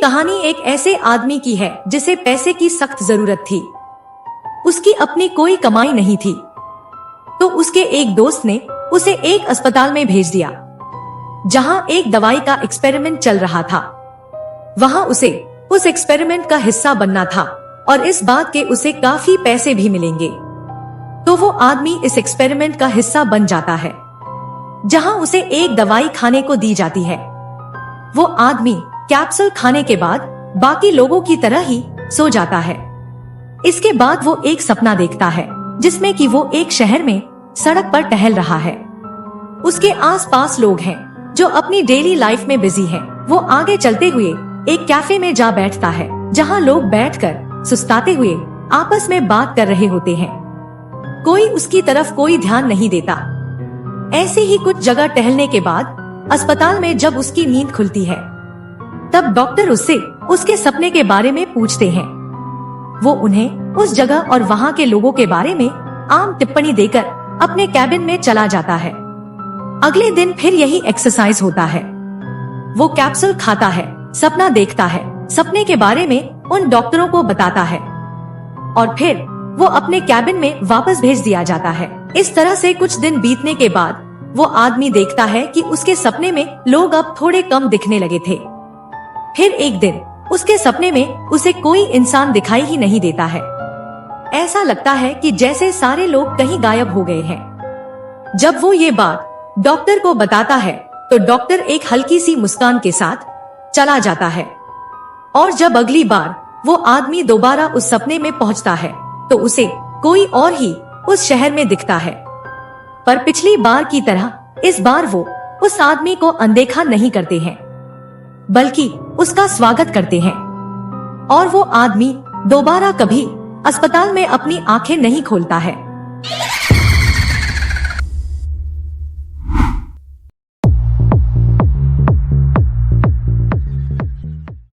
कहानी एक ऐसे आदमी की है जिसे पैसे की सख्त जरूरत थी। उसकी अपनी कोई कमाई नहीं थी, तो उसके एक दोस्त ने उसे एक अस्पताल में भेज दिया जहां एक दवाई का एक्सपेरिमेंट चल रहा था। वहां उसे उस एक्सपेरिमेंट का हिस्सा बनना था और इस बात के उसे काफी पैसे भी मिलेंगे। तो वो आदमी इस एक्सपेरिमेंट का हिस्सा बन जाता है जहां उसे एक दवाई खाने को दी जाती है। वो आदमी कैप्सूल खाने के बाद बाकी लोगों की तरह ही सो जाता है। इसके बाद वो एक सपना देखता है जिसमें कि वो एक शहर में सड़क पर टहल रहा है। उसके आसपास लोग हैं जो अपनी डेली लाइफ में बिजी हैं। वो आगे चलते हुए एक कैफे में जा बैठता है जहां लोग बैठकर सुस्ताते हुए आपस में बात कर रहे होते हैं। कोई उसकी तरफ कोई ध्यान नहीं देता। ऐसे ही कुछ जगह टहलने के बाद अस्पताल में जब उसकी नींद खुलती है तब डॉक्टर उससे उसके सपने के बारे में पूछते हैं। वो उन्हें उस जगह और वहाँ के लोगों के बारे में आम टिप्पणी देकर अपने कैबिन में चला जाता है। अगले दिन फिर यही एक्सरसाइज होता है। वो कैप्सूल खाता है, सपना देखता है, सपने के बारे में उन डॉक्टरों को बताता है और फिर वो अपने कैबिन में वापस भेज दिया जाता है। इस तरह से कुछ दिन बीतने के बाद वो आदमी देखता है कि उसके सपने में लोग अब थोड़े कम दिखने लगे थे। फिर एक दिन उसके सपने में उसे कोई इंसान दिखाई ही नहीं देता है। ऐसा लगता है कि जैसे सारे लोग कहीं गायब हो गए हैं। जब वो ये बात डॉक्टर को बताता है तो डॉक्टर एक हल्की सी मुस्कान के साथ चला जाता है। और जब अगली बार वो आदमी दोबारा उस सपने में पहुंचता है तो उसे कोई और ही उस शहर में दिखता है। पर पिछली बार की तरह इस बार वो उस आदमी को अनदेखा नहीं करते हैं, बल्कि उसका स्वागत करते हैं। और वो आदमी दोबारा कभी अस्पताल में अपनी आंखें नहीं खोलता है।